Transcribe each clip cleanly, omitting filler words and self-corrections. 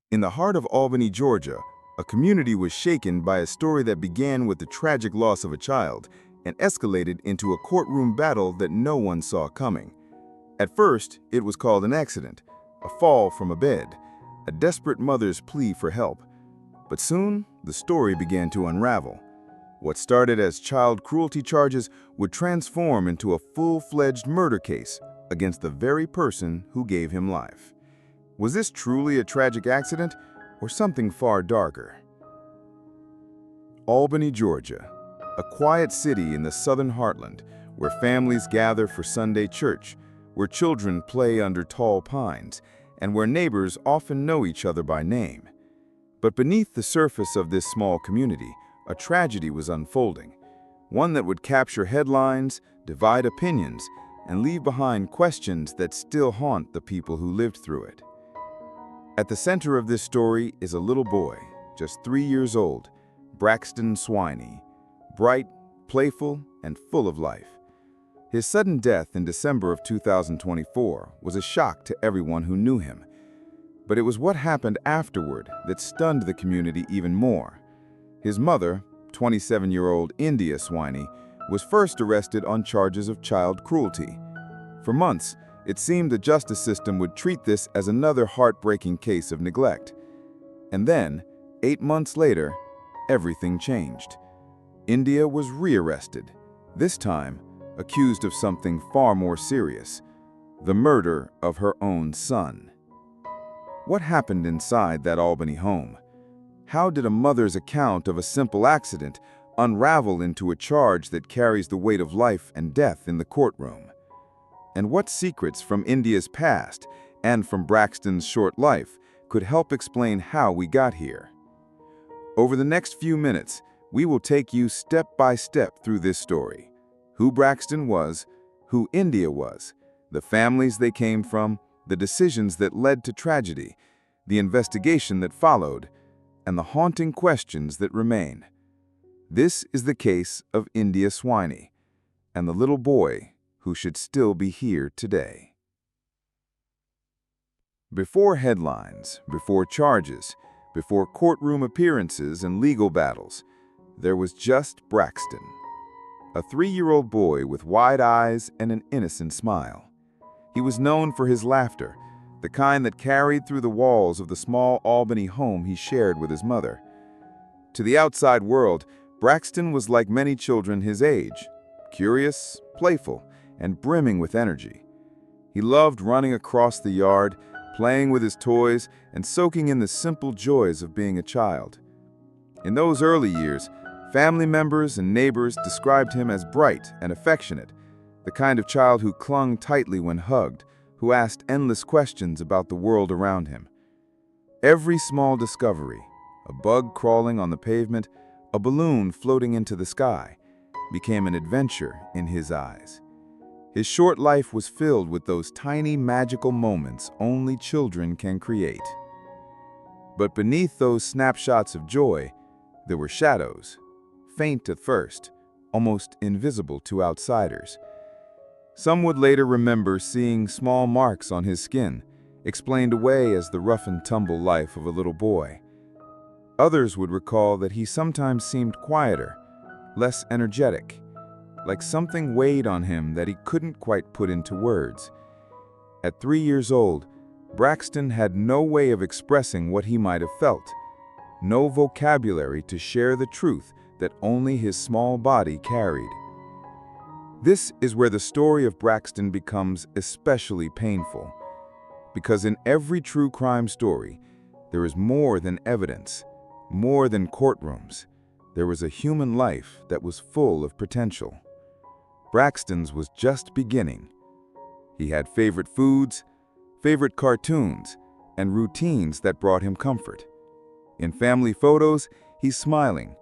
In the heart of Albany, Georgia, a community was shaken by a story that began with the tragic loss of a child and escalated into a courtroom battle that no one saw coming. At first, it was called an accident, a fall from a bed, a desperate mother's plea for help. But soon, the story began to unravel. What started as child cruelty charges would transform into a full-fledged murder case against the very person who gave him life. Was this truly a tragic accident or something far darker? Albany, Georgia, a quiet city in the southern heartland where families gather for Sunday church, where children play under tall pines, and where neighbors often know each other by name. But beneath the surface of this small community, a tragedy was unfolding, one that would capture headlines, divide opinions, and leave behind questions that still haunt the people who lived through it. At the center of this story is a little boy, just 3 years old, Braxton Swiney, bright, playful, and full of life. His sudden death in December of 2024 was a shock to everyone who knew him. But it was what happened afterward that stunned the community even more. His mother, 27-year-old India Swiney, was first arrested on charges of child cruelty. For months, it seemed the justice system would treat this as another heartbreaking case of neglect. And then, 8 months later, everything changed. India was rearrested, this time accused of something far more serious, the murder of her own son. What happened inside that Albany home? How did a mother's account of a simple accident unravel into a charge that carries the weight of life and death in the courtroom? And what secrets from India's past and from Braxton's short life could help explain how we got here? Over the next few minutes, we will take you step by step through this story. Who Braxton was, who India was, the families they came from, the decisions that led to tragedy, the investigation that followed, and the haunting questions that remain. This is the case of India Swiney and the little boy who should still be here today. Before headlines, before charges, before courtroom appearances and legal battles, there was just Braxton, a 3-year-old boy with wide eyes and an innocent smile. He was known for his laughter, the kind that carried through the walls of the small Albany home he shared with his mother. To the outside world, Braxton was like many children his age, curious, playful, and brimming with energy. He loved running across the yard, playing with his toys, and soaking in the simple joys of being a child. In those early years, family members and neighbors described him as bright and affectionate, the kind of child who clung tightly when hugged, who asked endless questions about the world around him. Every small discovery, a bug crawling on the pavement, a balloon floating into the sky, became an adventure in his eyes. His short life was filled with those tiny magical moments only children can create. But beneath those snapshots of joy, there were shadows, faint at first, almost invisible to outsiders. Some would later remember seeing small marks on his skin, explained away as the rough-and-tumble life of a little boy. Others would recall that he sometimes seemed quieter, less energetic, like something weighed on him that he couldn't quite put into words. At 3 years old, Braxton had no way of expressing what he might have felt, no vocabulary to share the truth that only his small body carried. This is where the story of Braxton becomes especially painful, because in every true crime story, there is more than evidence, more than courtrooms. There was a human life that was full of potential. Braxton's was just beginning. He had favorite foods, favorite cartoons, and routines that brought him comfort. In family photos, he's smiling,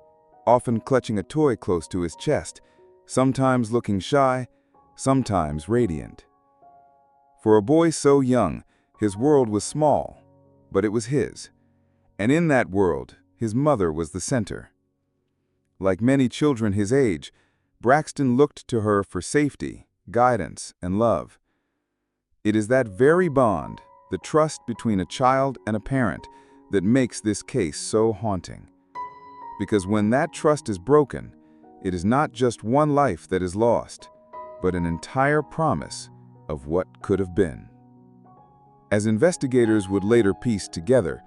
often clutching a toy close to his chest, sometimes looking shy, sometimes radiant. For a boy so young, his world was small, but it was his. And in that world, his mother was the center. Like many children his age, Braxton looked to her for safety, guidance, and love. It is that very bond, the trust between a child and a parent, that makes this case so haunting. Because when that trust is broken, it is not just one life that is lost, but an entire promise of what could have been. As investigators would later piece together,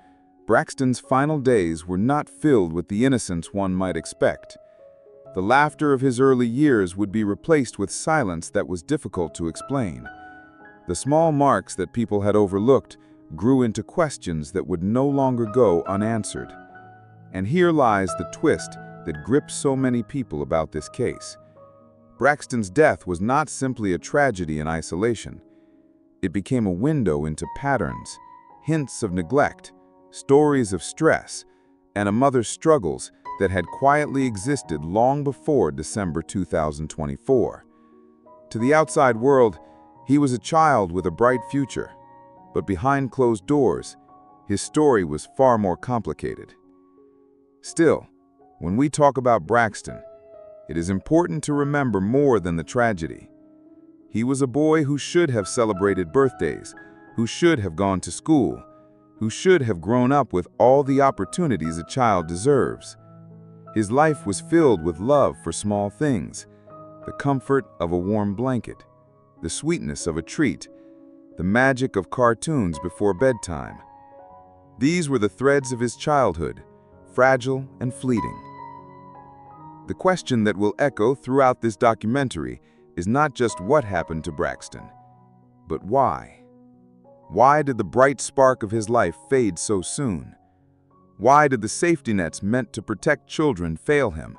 Braxton's final days were not filled with the innocence one might expect. The laughter of his early years would be replaced with silence that was difficult to explain. The small marks that people had overlooked grew into questions that would no longer go unanswered. And here lies the twist that grips so many people about this case. Braxton's death was not simply a tragedy in isolation. It became a window into patterns, hints of neglect, stories of stress, and a mother's struggles that had quietly existed long before December 2024. To the outside world, he was a child with a bright future, but behind closed doors, his story was far more complicated. Still, when we talk about Braxton, it is important to remember more than the tragedy. He was a boy who should have celebrated birthdays, who should have gone to school, who should have grown up with all the opportunities a child deserves. His life was filled with love for small things, the comfort of a warm blanket, the sweetness of a treat, the magic of cartoons before bedtime. These were the threads of his childhood, fragile and fleeting. The question that will echo throughout this documentary is not just what happened to Braxton, but why. Why did the bright spark of his life fade so soon? Why did the safety nets meant to protect children fail him?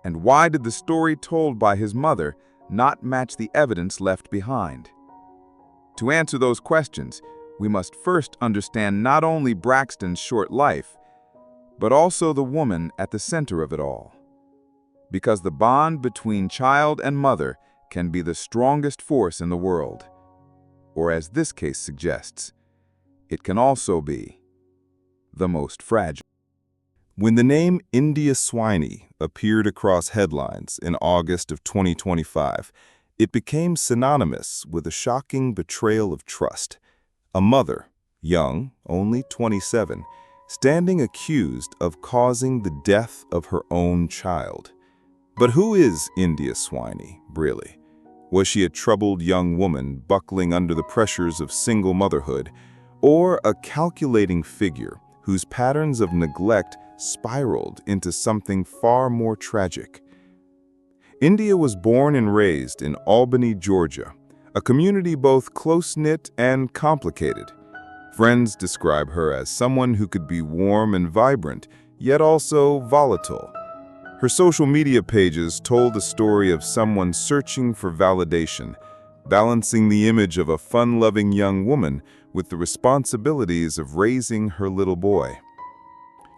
And why did the story told by his mother not match the evidence left behind? To answer those questions, we must first understand not only Braxton's short life, but also the woman at the center of it all. Because the bond between child and mother can be the strongest force in the world. Or as this case suggests, it can also be the most fragile. When the name India Swiney appeared across headlines in August of 2025, it became synonymous with a shocking betrayal of trust. A mother, young, only 27, standing accused of causing the death of her own child. But who is India Swiney, really? Was she a troubled young woman buckling under the pressures of single motherhood, or a calculating figure whose patterns of neglect spiraled into something far more tragic? India was born and raised in Albany, Georgia, a community both close-knit and complicated. Friends describe her as someone who could be warm and vibrant, yet also volatile. Her social media pages told the story of someone searching for validation, balancing the image of a fun-loving young woman with the responsibilities of raising her little boy.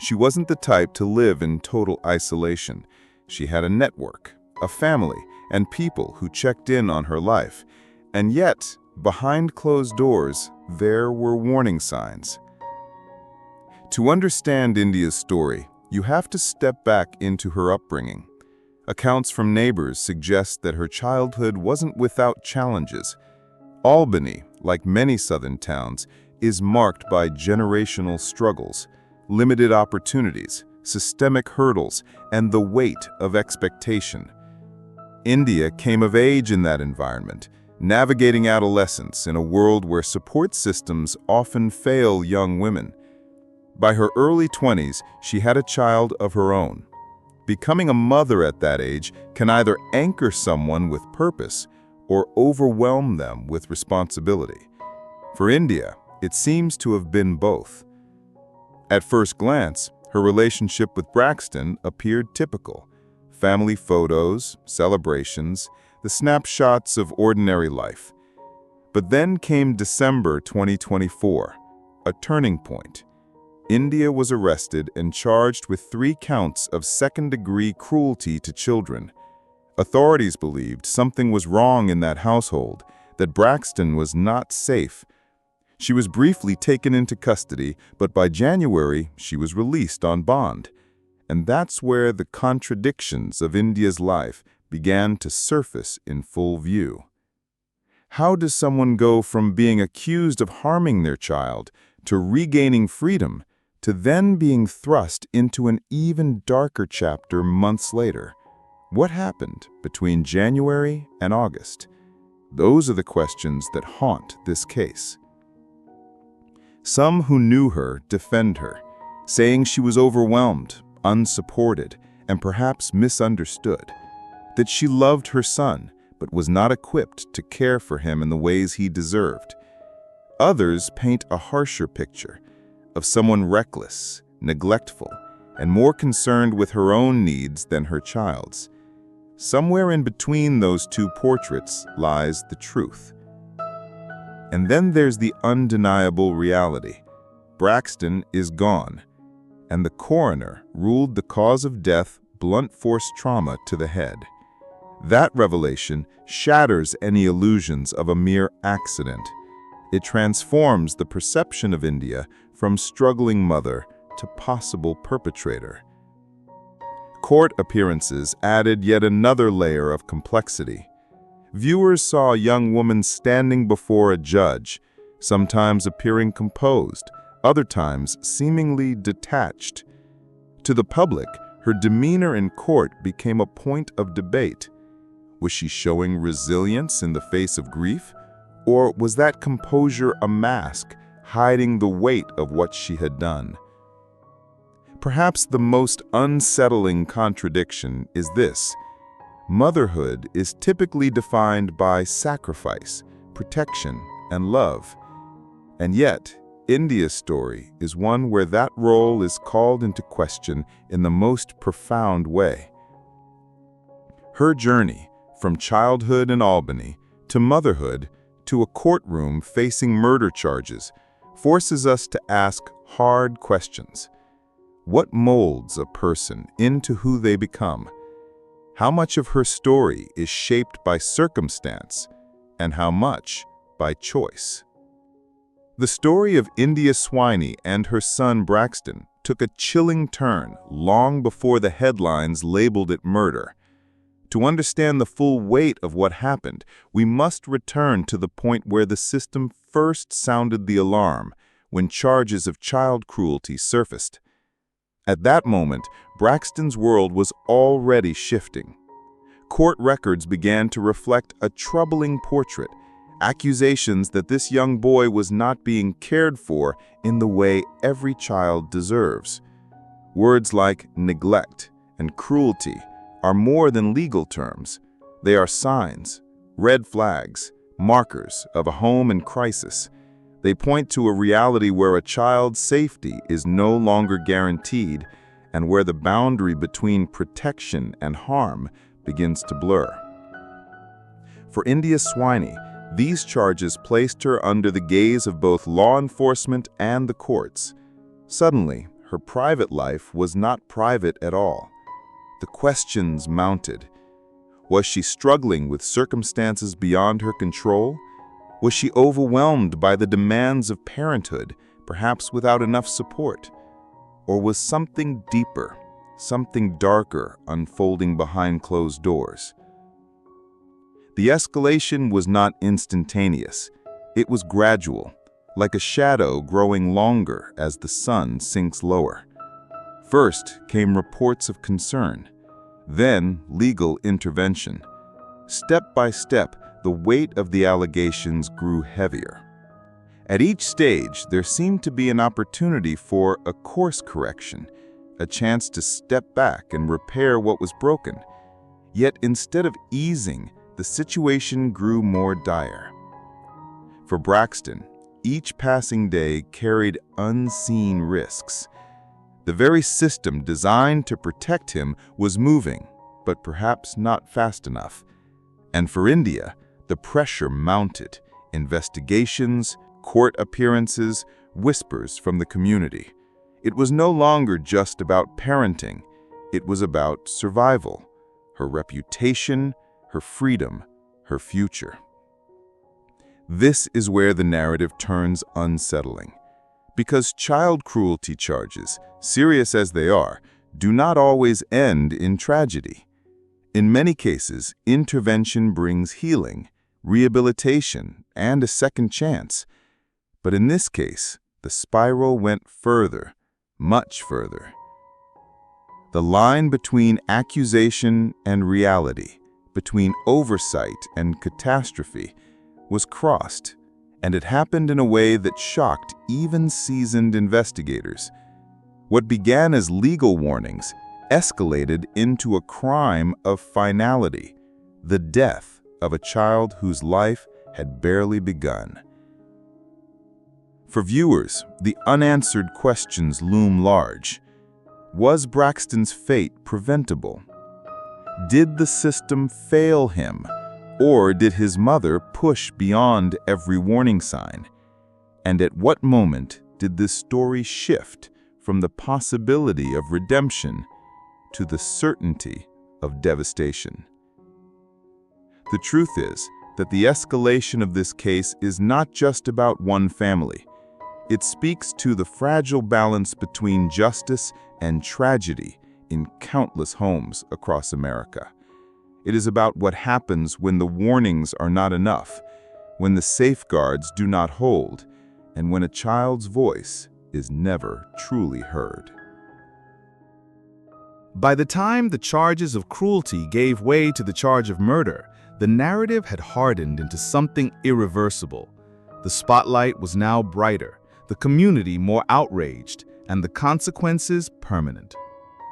She wasn't the type to live in total isolation. She had a network, a family, and people who checked in on her life. And yet, behind closed doors, there were warning signs. To understand India's story, you have to step back into her upbringing. Accounts from neighbors suggest that her childhood wasn't without challenges. Albany, like many southern towns, is marked by generational struggles, limited opportunities, systemic hurdles, and the weight of expectation. India came of age in that environment, navigating adolescence in a world where support systems often fail young women. By her early 20s, she had a child of her own. Becoming a mother at that age can either anchor someone with purpose or overwhelm them with responsibility. For India, it seems to have been both. At first glance, her relationship with Braxton appeared typical. Family photos, celebrations, the snapshots of ordinary life. But then came December 2024, a turning point. India was arrested and charged with 3 counts of second-degree cruelty to children. Authorities believed something was wrong in that household, that Braxton was not safe. She was briefly taken into custody, but by January, she was released on bond. And that's where the contradictions of India's life began to surface in full view. How does someone go from being accused of harming their child to regaining freedom, to then being thrust into an even darker chapter months later. What happened between January and August? Those are the questions that haunt this case. Some who knew her defend her, saying she was overwhelmed, unsupported, and perhaps misunderstood, that she loved her son but was not equipped to care for him in the ways he deserved. Others paint a harsher picture of someone reckless, neglectful, and more concerned with her own needs than her child's. Somewhere in between those two portraits lies the truth. And then there's the undeniable reality. Braxton is gone, and the coroner ruled the cause of death blunt force trauma to the head. That revelation shatters any illusions of a mere accident. It transforms the perception of India from struggling mother to possible perpetrator. Court appearances added yet another layer of complexity. Viewers saw a young woman standing before a judge, sometimes appearing composed, other times seemingly detached. To the public, her demeanor in court became a point of debate. Was she showing resilience in the face of grief? Or was that composure a mask, hiding the weight of what she had done? Perhaps the most unsettling contradiction is this. Motherhood is typically defined by sacrifice, protection, and love. And yet, India's story is one where that role is called into question in the most profound way. Her journey, from childhood in Albany to motherhood to a courtroom facing murder charges, forces us to ask hard questions. What molds a person into who they become? How much of her story is shaped by circumstance, and how much by choice? The story of India Swiney and her son Braxton took a chilling turn long before the headlines labeled it murder. To understand the full weight of what happened, we must return to the point where the system first sounded the alarm, when charges of child cruelty surfaced. At that moment, Braxton's world was already shifting. Court records began to reflect a troubling portrait, accusations that this young boy was not being cared for in the way every child deserves. Words like neglect and cruelty are more than legal terms. They are signs, red flags, markers of a home in crisis. They point to a reality where a child's safety is no longer guaranteed and where the boundary between protection and harm begins to blur. For India Swiney, these charges placed her under the gaze of both law enforcement and the courts. Suddenly, her private life was not private at all. The questions mounted. Was she struggling with circumstances beyond her control? Was she overwhelmed by the demands of parenthood, perhaps without enough support? Or was something deeper, something darker unfolding behind closed doors? The escalation was not instantaneous. It was gradual, like a shadow growing longer as the sun sinks lower. First came reports of concern, then legal intervention. Step by step, the weight of the allegations grew heavier. At each stage, there seemed to be an opportunity for a course correction, a chance to step back and repair what was broken. Yet instead of easing, the situation grew more dire. For Braxton, each passing day carried unseen risks. The very system designed to protect him was moving, but perhaps not fast enough. And for India, the pressure mounted. Investigations, court appearances, whispers from the community. It was no longer just about parenting. It was about survival, her reputation, her freedom, her future. This is where the narrative turns unsettling. Because child cruelty charges, serious as they are, do not always end in tragedy. In many cases, intervention brings healing, rehabilitation, and a second chance. But in this case, the spiral went further, much further. The line between accusation and reality, between oversight and catastrophe, was crossed, and it happened in a way that shocked even seasoned investigators. What began as legal warnings escalated into a crime of finality, the death of a child whose life had barely begun. For viewers, the unanswered questions loom large. Was Braxton's fate preventable? Did the system fail him, or did his mother push beyond every warning sign? And at what moment did this story shift from the possibility of redemption to the certainty of devastation? The truth is that the escalation of this case is not just about one family. It speaks to the fragile balance between justice and tragedy in countless homes across America. It is about what happens when the warnings are not enough, when the safeguards do not hold, and when a child's voice is never truly heard. By the time the charges of cruelty gave way to the charge of murder, the narrative had hardened into something irreversible. The spotlight was now brighter, the community more outraged, and the consequences permanent.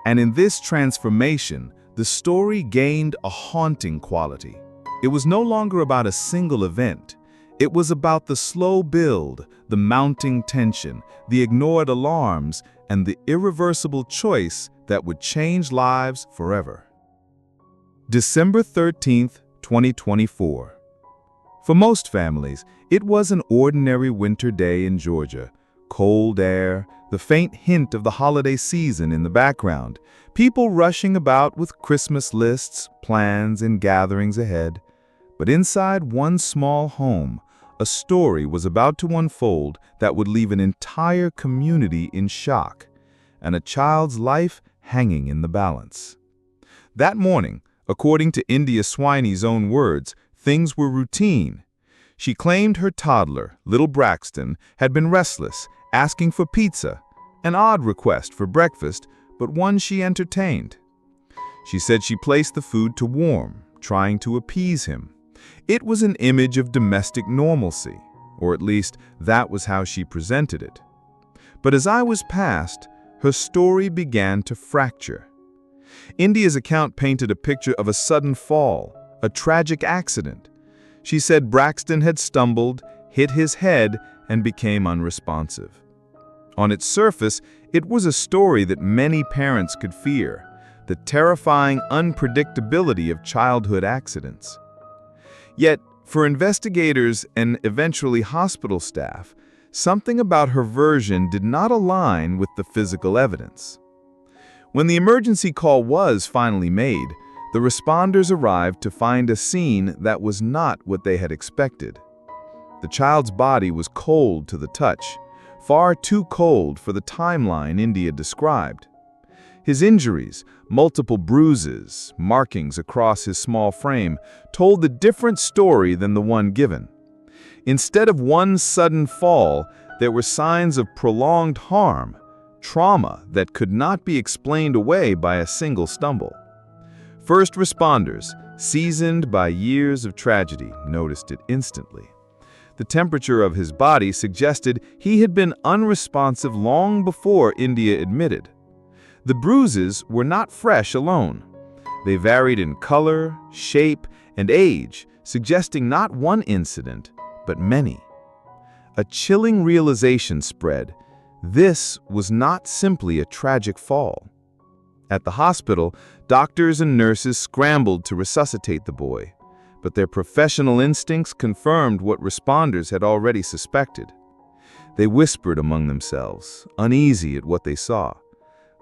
And in this transformation, the story gained a haunting quality. It was no longer about a single event. It was about the slow build, the mounting tension, the ignored alarms, and the irreversible choice that would change lives forever. December 13th, 2024. For most families, it was an ordinary winter day in Georgia. Cold air, the faint hint of the holiday season in the background, people rushing about with Christmas lists, plans, and gatherings ahead. But inside one small home, a story was about to unfold that would leave an entire community in shock, and a child's life hanging in the balance. That morning, according to India Swiney's own words, things were routine. She claimed her toddler, little Braxton, had been restless, asking for pizza, an odd request for breakfast, but one she entertained. She said she placed the food to warm, trying to appease him. It was an image of domestic normalcy, or at least that was how she presented it. But as I was past, her story began to fracture. India's account painted a picture of a sudden fall, a tragic accident. She said Braxton had stumbled, hit his head, and became unresponsive. On its surface, it was a story that many parents could fear, the terrifying unpredictability of childhood accidents. Yet, for investigators and eventually hospital staff, something about her version did not align with the physical evidence. When the emergency call was finally made, the responders arrived to find a scene that was not what they had expected. The child's body was cold to the touch, far too cold for the timeline India described. His injuries, multiple bruises, markings across his small frame, told a different story than the one given. Instead of one sudden fall, there were signs of prolonged harm, trauma that could not be explained away by a single stumble. First responders, seasoned by years of tragedy, noticed it instantly. The temperature of his body suggested he had been unresponsive long before India admitted. The bruises were not fresh alone. They varied in color, shape, and age, suggesting not one incident, but many. A chilling realization spread. This was not simply a tragic fall. At the hospital, doctors and nurses scrambled to resuscitate the boy, but their professional instincts confirmed what responders had already suspected. They whispered among themselves, uneasy at what they saw.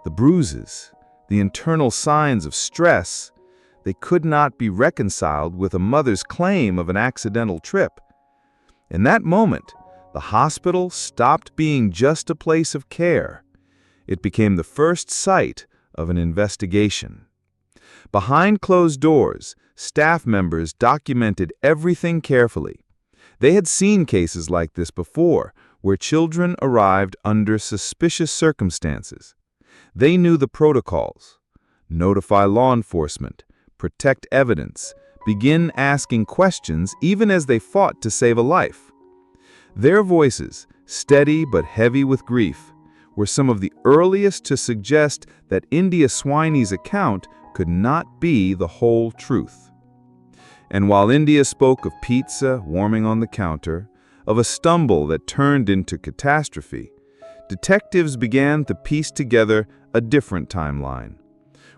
The bruises, the internal signs of stress, they could not be reconciled with a mother's claim of an accidental trip. In that moment, the hospital stopped being just a place of care. It became the first site of an investigation. Behind closed doors, staff members documented everything carefully. They had seen cases like this before, where children arrived under suspicious circumstances. They knew the protocols: notify law enforcement, protect evidence, begin asking questions even as they fought to save a life. Their voices, steady but heavy with grief, were some of the earliest to suggest that India Swiney's account could not be the whole truth. And while India spoke of pizza warming on the counter, of a stumble that turned into catastrophe, detectives began to piece together a different timeline,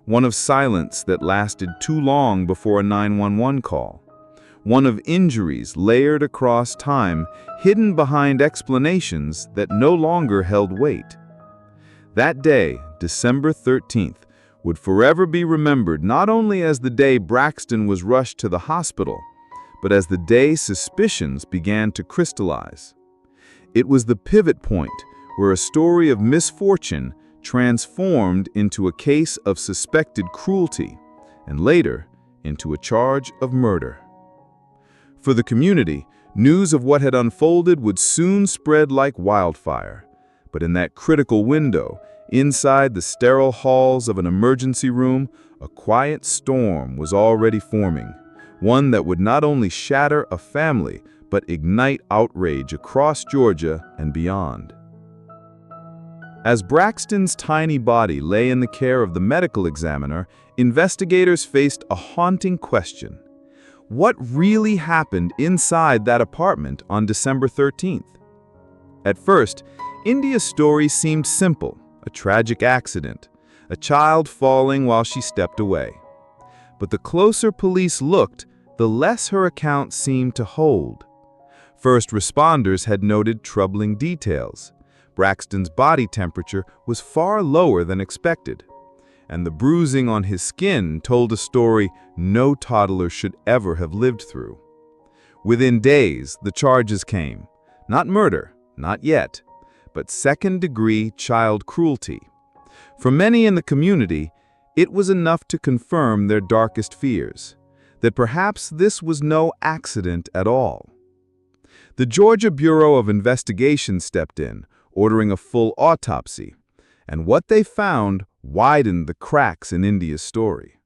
one of silence that lasted too long before a 911 call, one of injuries layered across time, hidden behind explanations that no longer held weight. That day, December 13th, would forever be remembered not only as the day Braxton was rushed to the hospital, but as the day suspicions began to crystallize. It was the pivot point where a story of misfortune transformed into a case of suspected cruelty, and later into a charge of murder. For the community, news of what had unfolded would soon spread like wildfire. But in that critical window, inside the sterile halls of an emergency room, a quiet storm was already forming, one that would not only shatter a family, but ignite outrage across Georgia and beyond. As Braxton's tiny body lay in the care of the medical examiner, investigators faced a haunting question. What really happened inside that apartment on December 13th? At first, India's story seemed simple: a tragic accident, a child falling while she stepped away. But the closer police looked, the less her account seemed to hold. First responders had noted troubling details. Braxton's body temperature was far lower than expected, and the bruising on his skin told a story no toddler should ever have lived through. Within days, the charges came. Not murder, not yet, but second-degree child cruelty. For many in the community, it was enough to confirm their darkest fears, that perhaps this was no accident at all. The Georgia Bureau of Investigation stepped in, ordering a full autopsy, and what they found widened the cracks in India's story.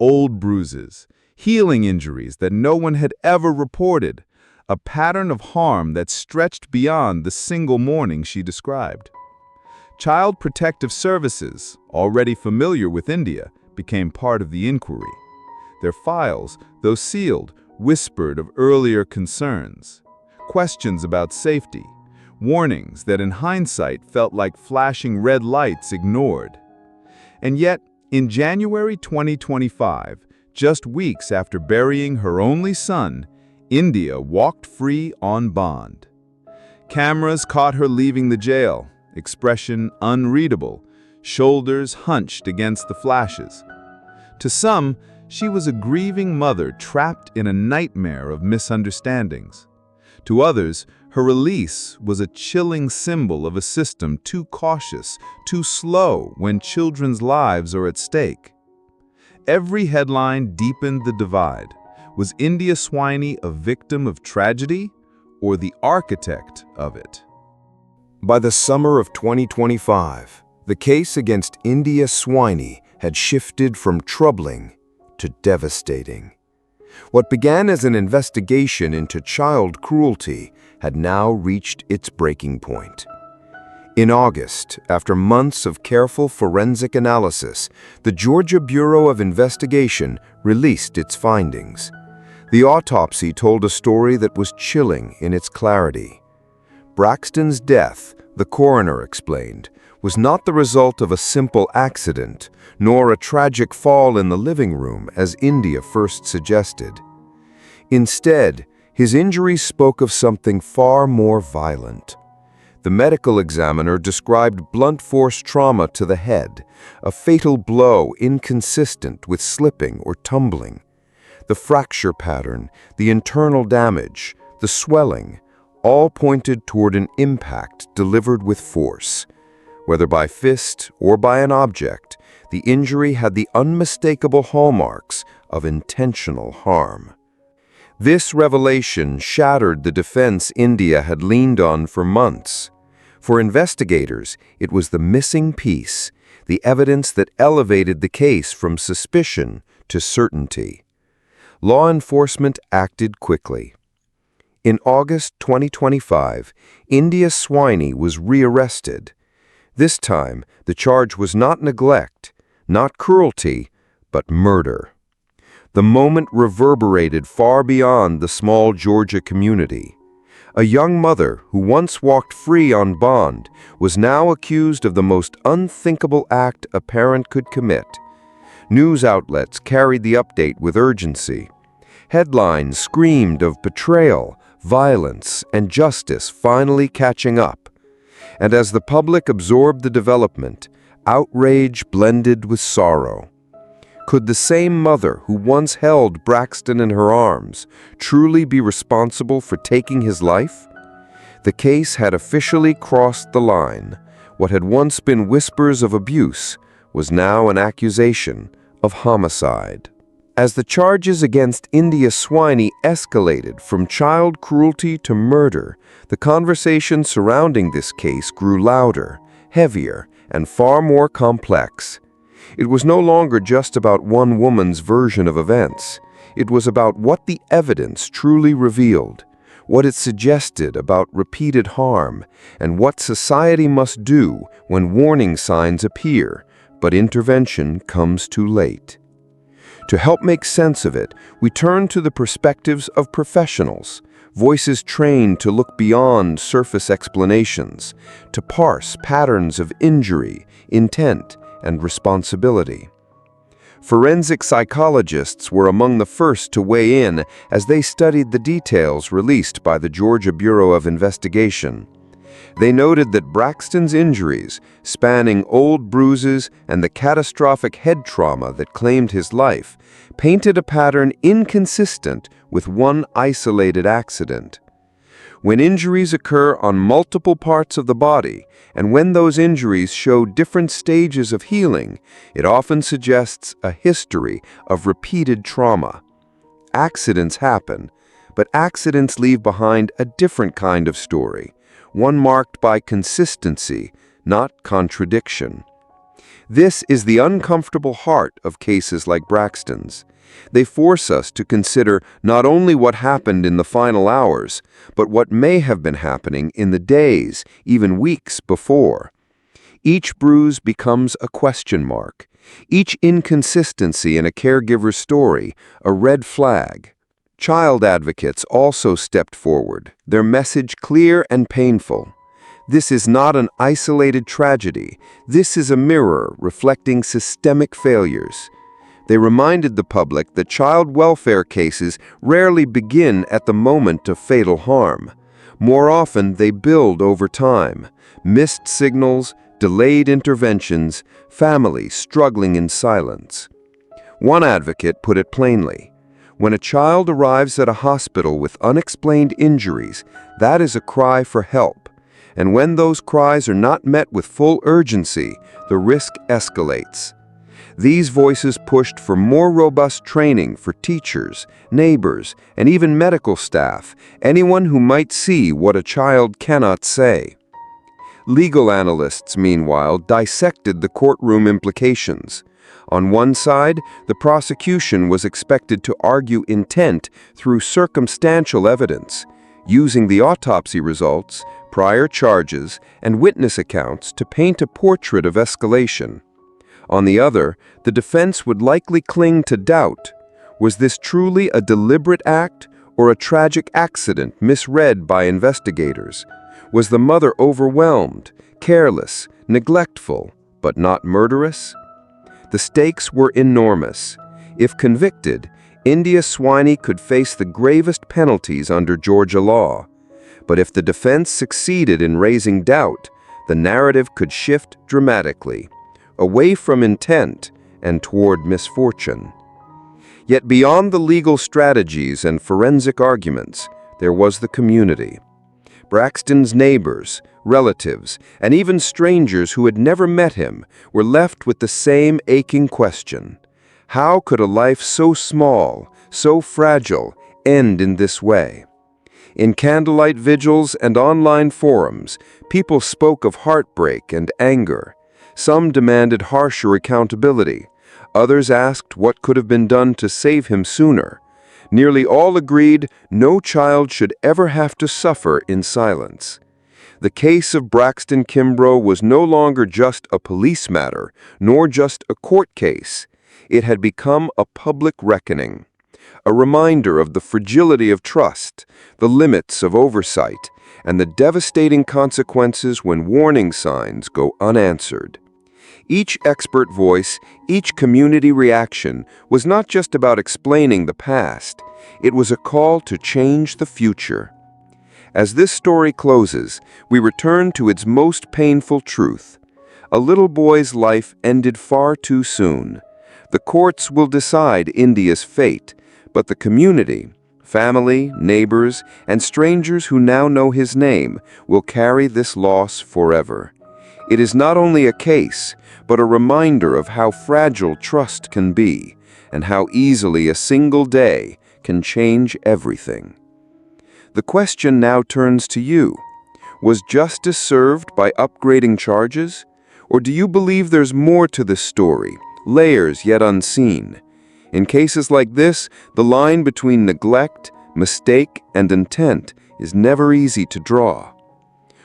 Old bruises, healing injuries that no one had ever reported, a pattern of harm that stretched beyond the single morning she described. Child Protective Services, already familiar with India, became part of the inquiry. Their files, though sealed, whispered of earlier concerns, questions about safety, warnings that in hindsight felt like flashing red lights ignored. And yet, in January 2025, just weeks after burying her only son, India walked free on bond. Cameras caught her leaving the jail, expression unreadable, shoulders hunched against the flashes. To some, she was a grieving mother trapped in a nightmare of misunderstandings. To others, her release was a chilling symbol of a system too cautious, too slow when children's lives are at stake. Every headline deepened the divide. Was India Swiney a victim of tragedy or the architect of it? By the summer of 2025, the case against India Swiney had shifted from troubling to devastating. What began as an investigation into child cruelty had now reached its breaking point. In August, after months of careful forensic analysis, the Georgia Bureau of Investigation released its findings. The autopsy told a story that was chilling in its clarity. Braxton's death, the coroner explained, was not the result of a simple accident, nor a tragic fall in the living room, as India first suggested. Instead, his injuries spoke of something far more violent. The medical examiner described blunt force trauma to the head, a fatal blow inconsistent with slipping or tumbling. The fracture pattern, the internal damage, the swelling, all pointed toward an impact delivered with force. Whether by fist or by an object, the injury had the unmistakable hallmarks of intentional harm. This revelation shattered the defense India had leaned on for months. For investigators, it was the missing piece, the evidence that elevated the case from suspicion to certainty. Law enforcement acted quickly. In August 2025, India Swiney was rearrested. This time, the charge was not neglect, not cruelty, but murder. The moment reverberated far beyond the small Georgia community. A young mother who once walked free on bond was now accused of the most unthinkable act a parent could commit. News outlets carried the update with urgency. Headlines screamed of betrayal, violence, and justice finally catching up. And as the public absorbed the development, outrage blended with sorrow. Could the same mother who once held Braxton in her arms truly be responsible for taking his life? The case had officially crossed the line. What had once been whispers of abuse was now an accusation of homicide. As the charges against India Swiney escalated from child cruelty to murder, the conversation surrounding this case grew louder, heavier, and far more complex. It was no longer just about one woman's version of events. It was about what the evidence truly revealed, what it suggested about repeated harm, and what society must do when warning signs appear, but intervention comes too late. To help make sense of it, we turn to the perspectives of professionals, voices trained to look beyond surface explanations, to parse patterns of injury, intent, and responsibility. Forensic psychologists were among the first to weigh in as they studied the details released by the Georgia Bureau of Investigation. They noted that Braxton's injuries, spanning old bruises and the catastrophic head trauma that claimed his life, painted a pattern inconsistent with one isolated accident. When injuries occur on multiple parts of the body, and when those injuries show different stages of healing, it often suggests a history of repeated trauma. Accidents happen, but accidents leave behind a different kind of story, one marked by consistency, not contradiction. This is the uncomfortable heart of cases like Braxton's. They force us to consider not only what happened in the final hours, but what may have been happening in the days, even weeks before. Each bruise becomes a question mark. Each inconsistency in a caregiver's story, a red flag. Child advocates also stepped forward, their message clear and painful. This is not an isolated tragedy. This is a mirror reflecting systemic failures. They reminded the public that child welfare cases rarely begin at the moment of fatal harm. More often, they build over time. Missed signals, delayed interventions, families struggling in silence. One advocate put it plainly: when a child arrives at a hospital with unexplained injuries, that is a cry for help. And when those cries are not met with full urgency, the risk escalates. These voices pushed for more robust training for teachers, neighbors, and even medical staff, anyone who might see what a child cannot say. Legal analysts, meanwhile, dissected the courtroom implications. On one side, the prosecution was expected to argue intent through circumstantial evidence, using the autopsy results, prior charges, and witness accounts to paint a portrait of escalation. On the other, the defense would likely cling to doubt. Was this truly a deliberate act or a tragic accident misread by investigators? Was the mother overwhelmed, careless, neglectful, but not murderous? The stakes were enormous. If convicted, India Swiney could face the gravest penalties under Georgia law. But if the defense succeeded in raising doubt, the narrative could shift dramatically, away from intent and toward misfortune. Yet beyond the legal strategies and forensic arguments, there was the community. Braxton's neighbors, relatives, and even strangers who had never met him were left with the same aching question: how could a life so small, so fragile, end in this way. In candlelight vigils and online forums, people spoke of heartbreak and anger. Some demanded harsher accountability. Others asked what could have been done to save him sooner. Nearly all agreed no child should ever have to suffer in silence. The case of Braxton Kimbrough was no longer just a police matter, nor just a court case. It had become a public reckoning, a reminder of the fragility of trust, the limits of oversight, and the devastating consequences when warning signs go unanswered. Each expert voice, each community reaction was not just about explaining the past, it was a call to change the future. As this story closes, we return to its most painful truth. A little boy's life ended far too soon. The courts will decide India's fate, but the community, family, neighbors, and strangers who now know his name will carry this loss forever. It is not only a case, but a reminder of how fragile trust can be, and how easily a single day can change everything. The question now turns to you. Was justice served by upgrading charges? Or do you believe there's more to this story, layers yet unseen? In cases like this, the line between neglect, mistake, and intent is never easy to draw.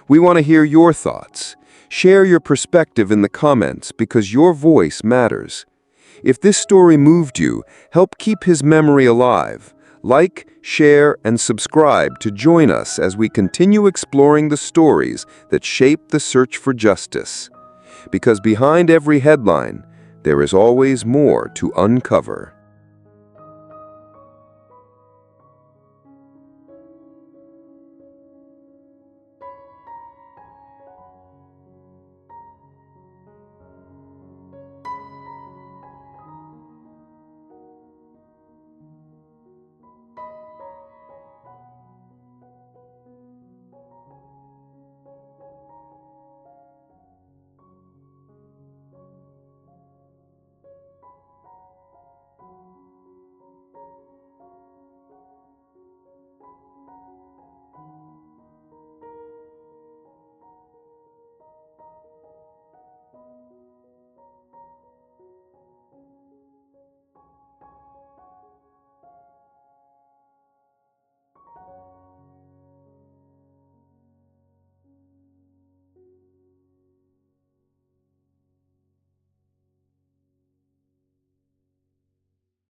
We want to hear your thoughts. Share your perspective in the comments because your voice matters. If this story moved you, help keep his memory alive. Like, share, and subscribe to join us as we continue exploring the stories that shape the search for justice. Because behind every headline, there is always more to uncover.